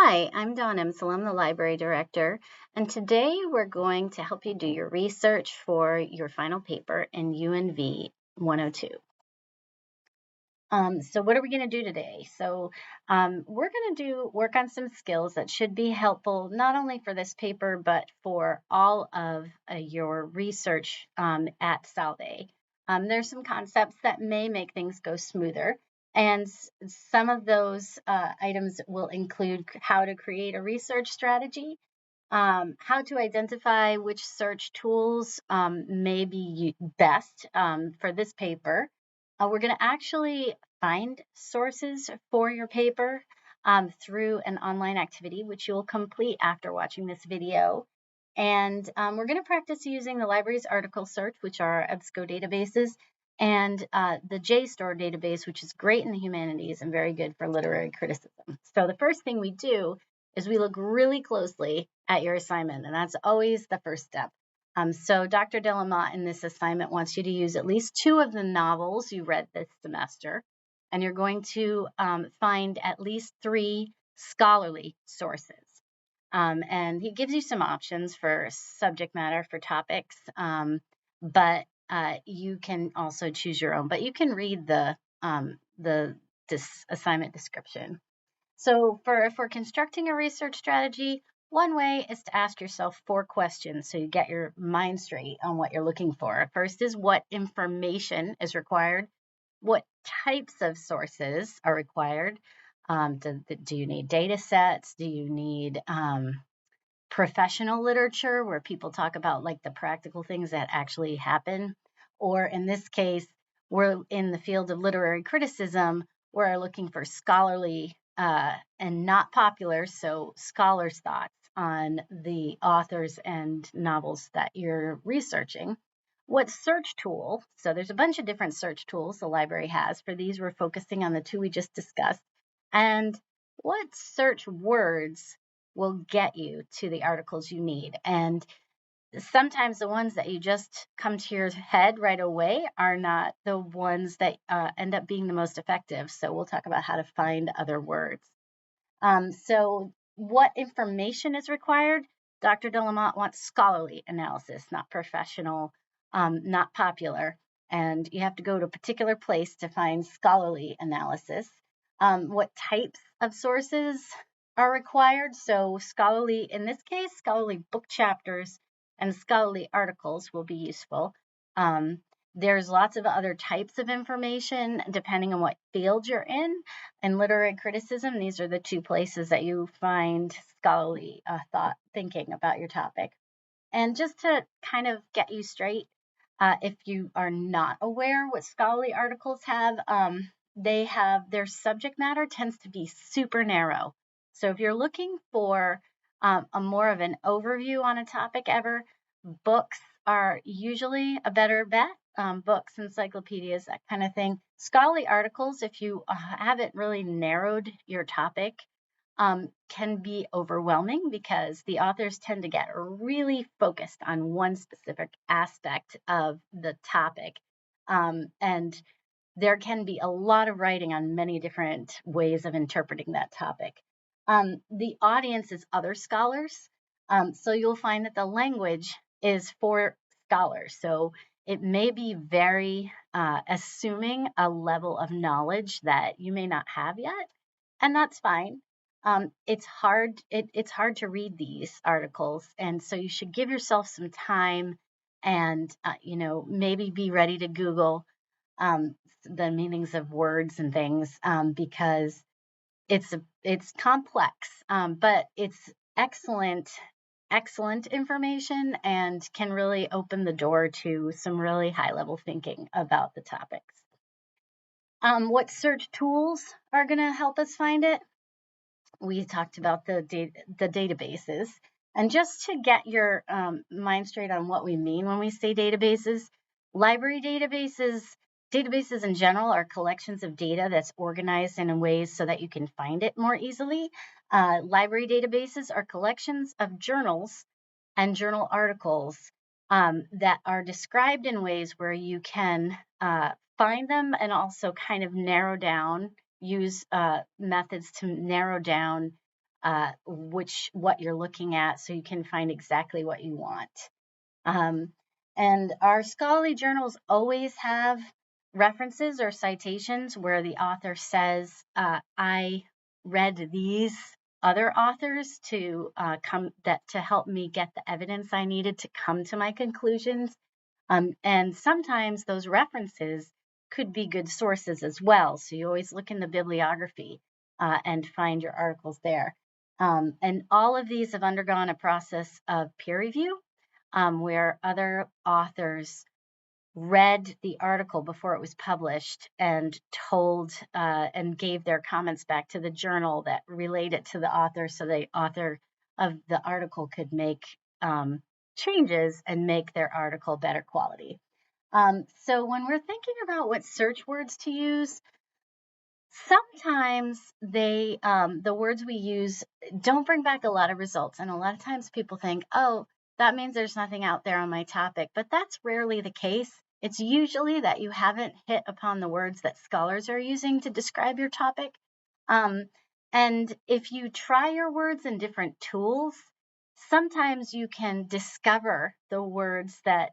Hi, I'm Dawn Emsel. I'm the library director, and today we're going to help you do your research for your final paper in UNV 102. So what are we going to do today? We're going to work on some skills that should be helpful not only for this paper, but for all of your research at Salve. There's some concepts that may make things go smoother. And some of those items will include how to create a research strategy, how to identify which search tools may be best for this paper. We're going to actually find sources for your paper through an online activity, which you'll complete after watching this video. And we're going to practice using the library's article search, which are EBSCO databases, and the JSTOR database, which is great in the humanities and very good for literary criticism. So the first thing we do is we look really closely at your assignment, and that's always the first step. So Dr. Delamotte in this assignment wants you to use at least 2 of the novels you read this semester, and you're going to find at least 3 scholarly sources. And he gives you some options for subject matter, for topics, but you can also choose your own. But you can read the assignment description. So if we're constructing a research strategy, one way is to ask yourself 4 questions so you get your mind straight on what you're looking for. First is, what information is required? What types of sources are required? Do you need data sets? Do you need professional literature where people talk about like the practical things that actually happen? Or in this case, we're in the field of literary criticism, we're looking for scholarly and not popular, so scholars' thoughts on the authors and novels that you're researching. What search tool? So there's a bunch of different search tools the library has. For these, we're focusing on the 2 we just discussed. And what search words will get you to the articles you need? And sometimes the ones that you just come to your head right away are not the ones that end up being the most effective. So we'll talk about how to find other words. So what information is required? Dr. Delamotte wants scholarly analysis, not professional, not popular. And you have to go to a particular place to find scholarly analysis. What types of sources are required? So scholarly, in this case, scholarly book chapters and scholarly articles will be useful. There's lots of other types of information depending on what field you're in. In literary criticism, these are the 2 places that you find scholarly thinking about your topic. And just to kind of get you straight, if you are not aware what scholarly articles have, their subject matter tends to be super narrow. So if you're looking for a more of an overview on a topic books are usually a better bet. Books, encyclopedias, that kind of thing. Scholarly articles, if you haven't really narrowed your topic, can be overwhelming because the authors tend to get really focused on one specific aspect of the topic. And there can be a lot of writing on many different ways of interpreting that topic. The audience is other scholars. So you'll find that the language is for scholars. So it may be very assuming a level of knowledge that you may not have yet, and that's fine. It's hard to read these articles, and so you should give yourself some time and maybe be ready to Google the meanings of words and things, because it's complex, but it's excellent information and can really open the door to some really high level thinking about the topics. What search tools are going to help us find it? We talked about the databases. And just to get your mind straight on what we mean when we say databases, library databases in general are collections of data that's organized in ways so that you can find it more easily. Library databases are collections of journals and journal articles that are described in ways where you can find them and also kind of use methods to narrow down what you're looking at, so you can find exactly what you want. And our scholarly journals always have references or citations where the author says, I read these other authors to help me get the evidence I needed to come to my conclusions. And sometimes those references could be good sources as well. So you always look in the bibliography and find your articles there. And all of these have undergone a process of peer review, where other authors read the article before it was published and told and gave their comments back to the journal that relate it to the author, so the author of the article could make changes and make their article better quality. So when we're thinking about what search words to use, sometimes the words we use don't bring back a lot of results. And a lot of times people think, oh, that means there's nothing out there on my topic. But that's rarely the case. It's usually that you haven't hit upon the words that scholars are using to describe your topic. And if you try your words in different tools, sometimes you can discover the words that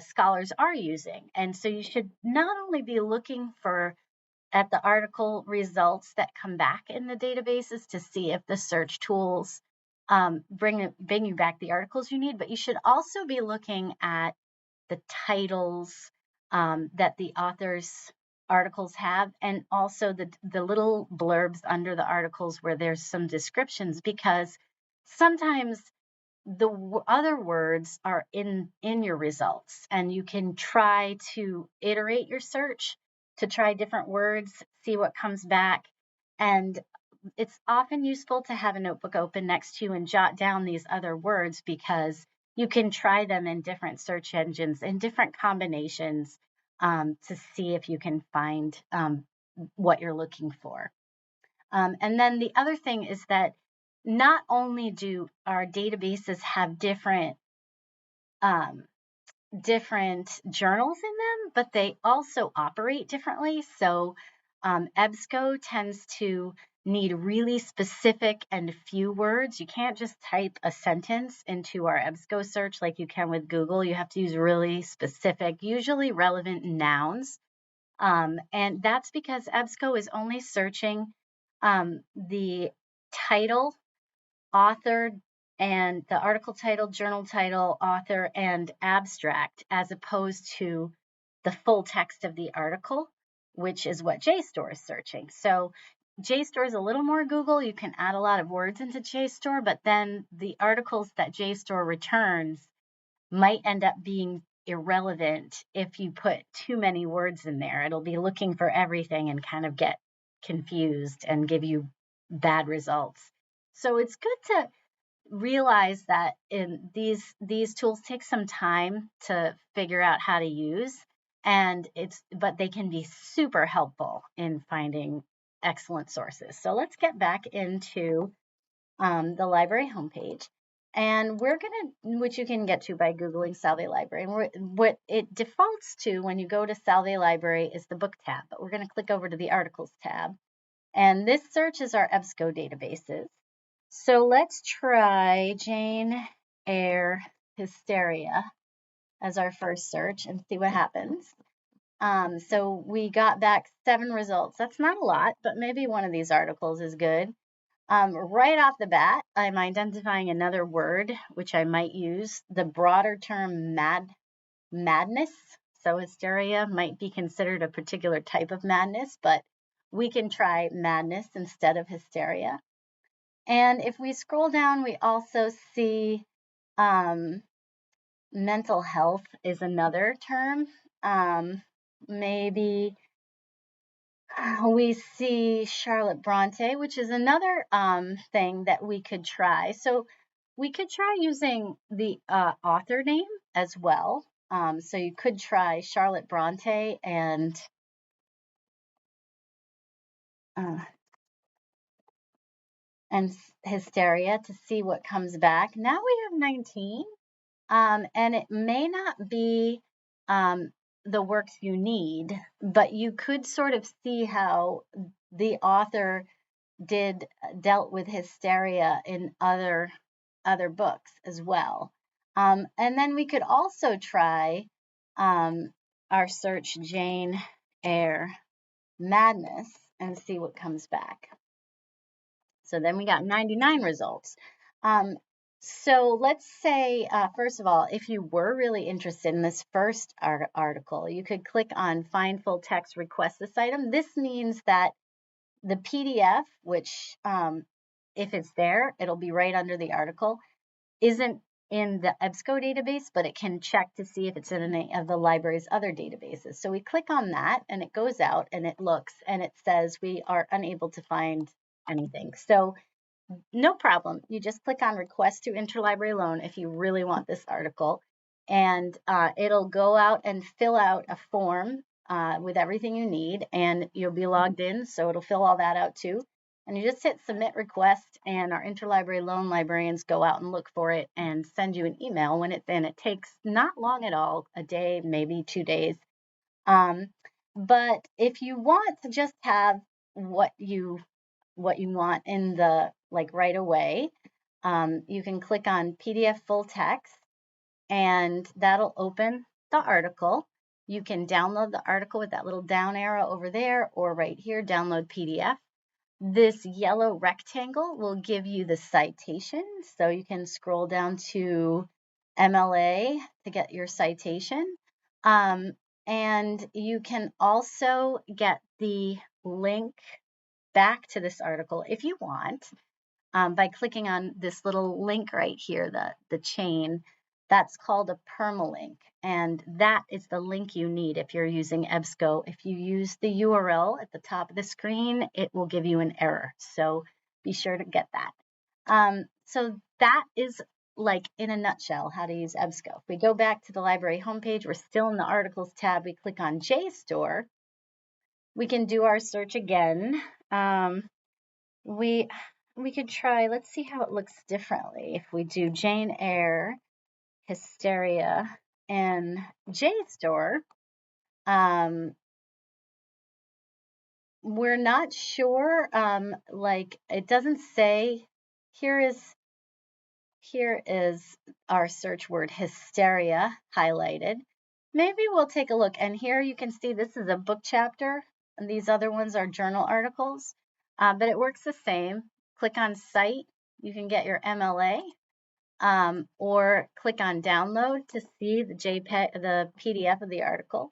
scholars are using. And so you should not only be looking at the article results that come back in the databases to see if the search tools bring you back the articles you need, but you should also be looking at the titles that the author's articles have, and also the little blurbs under the articles where there's some descriptions, because sometimes the other words are in your results, and you can try to iterate your search to try different words, see what comes back. And it's often useful to have a notebook open next to you and jot down these other words, because you can try them in different search engines in different combinations to see if you can find what you're looking for. And then the other thing is that not only do our databases have different journals in them, but they also operate differently. So EBSCO tends to need really specific and few words. You can't just type a sentence into our EBSCO search like you can with Google. You have to use really specific, usually relevant nouns. And that's because EBSCO is only searching the title, author, and the article title, journal title, author, and abstract, as opposed to the full text of the article, which is what JSTOR is searching. So JSTOR is a little more Google. You can add a lot of words into JSTOR, but then the articles that JSTOR returns might end up being irrelevant if you put too many words in there. It'll be looking for everything and kind of get confused and give you bad results. So it's good to realize that in these tools take some time to figure out how to use, but they can be super helpful in finding excellent sources. So let's get back into the library homepage. And we're going to, which you can get to by Googling Salve Library. And what it defaults to when you go to Salve Library is the book tab, but we're going to click over to the articles tab. And this search is our EBSCO databases. So let's try Jane Eyre Hysteria as our first search and see what happens. So we got back 7 results. That's not a lot, but maybe one of these articles is good. Right off the bat, I'm identifying another word, which I might use, the broader term madness. So hysteria might be considered a particular type of madness, but we can try madness instead of hysteria. And if we scroll down, we also see mental health is another term. Maybe we see Charlotte Bronte, which is another thing that we could try. So we could try using the author name as well. So you could try Charlotte Bronte and hysteria to see what comes back. Now we have 19, and it may not be the works you need, but you could sort of see how the author dealt with hysteria in other books as well. And then we could also try our search Jane Eyre madness and see what comes back. So then we got 99 results. So let's say, first of all, if you were really interested in this first article, you could click on Find Full Text, Request this item. This means that the PDF, which if it's there, it'll be right under the article, isn't in the EBSCO database, but it can check to see if it's in any of the library's other databases. So we click on that and it goes out and it looks and it says we are unable to find anything. So no problem. You just click on Request to Interlibrary Loan if you really want this article, and it'll go out and fill out a form with everything you need, and you'll be logged in, so it'll fill all that out too. And you just hit Submit Request, and our interlibrary loan librarians go out and look for it and send you an email when it's in. It takes not long at all, a day, maybe 2 days. But if you want to just have what you want in the right away, you can click on PDF full text and that'll open the article. You can download the article with that little down arrow over there, or right here, download PDF. This yellow rectangle will give you the citation, so you can scroll down to MLA to get your citation. And you can also get the link back to this article if you want by clicking on this little link right here, the chain. That's called a permalink, and that is the link you need if you're using EBSCO. If you use the URL at the top of the screen, it will give you an error, so be sure to get that. So that is, in a nutshell, how to use EBSCO. If we go back to the library homepage, we're still in the Articles tab. We click on JSTOR. We can do our search again. We could try, let's see how it looks differently. If we do Jane Eyre, hysteria, and JSTOR, we're not sure, it doesn't say, here is our search word hysteria highlighted. Maybe we'll take a look, and here you can see this is a book chapter, and these other ones are journal articles, but it works the same. Click on Cite, you can get your MLA, or click on Download to see the PDF of the article.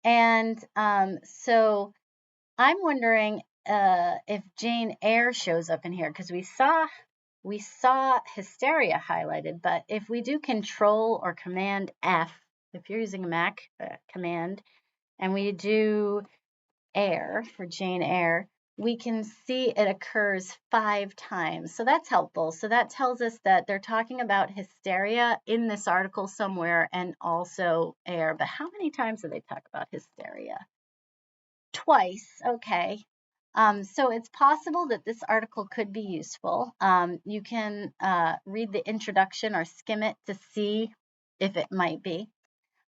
And so I'm wondering if Jane Eyre shows up in here, because we saw hysteria highlighted, but if we do Control or Command F, if you're using a Mac, Command, and we do Eyre for Jane Eyre, we can see it occurs 5 times. So that's helpful. So that tells us that they're talking about hysteria in this article somewhere, and also Eyre. But how many times do they talk about hysteria? Twice. Okay. So it's possible that this article could be useful. You can read the introduction or skim it to see if it might be.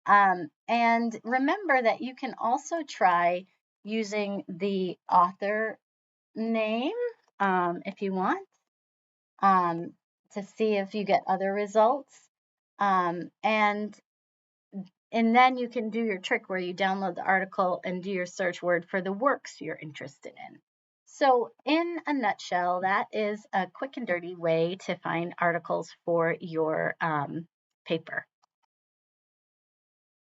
And remember that you can also try using the author name if you want, to see if you get other results. And then you can do your trick where you download the article and do your search word for the works you're interested in. So in a nutshell, that is a quick and dirty way to find articles for your paper.